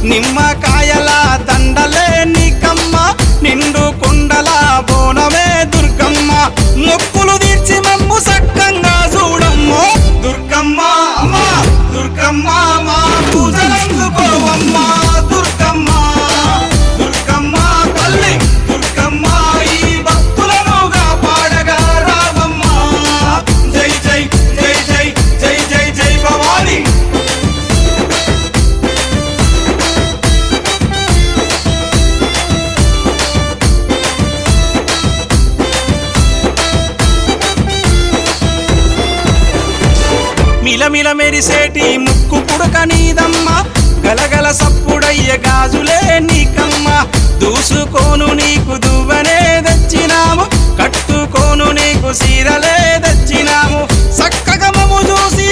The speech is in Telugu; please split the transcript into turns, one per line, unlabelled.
నిమ్మకాయల దండలే నీకమ్మ నిండు కుండల బోనమే దుర్గమ్మ మొక్కులు తీర్చి మమ్ము సక్కంగా చూడమ్మో దుర్గమ్మ అమ్మ దుర్గమ్మ మా పూజలందుకోవమ్మ దుర్గమ్మ దుర్గమ్మ తల్లి దుర్గమ్మ ఈ భక్తులను కాపాడగా రావమ్మ జై జై జై జై జై జై జై భవాని మిలమిల మెరిసేటి ముక్కు పుడక నీదమ్మ గలగల సప్పుడయ్య గాజులే నీకమ్మ దూసుకోను నీకు దువ్వనే తెచ్చినాము కట్టుకోను నీకు సీరలే తెచ్చినాము చక్కగా మము చూసి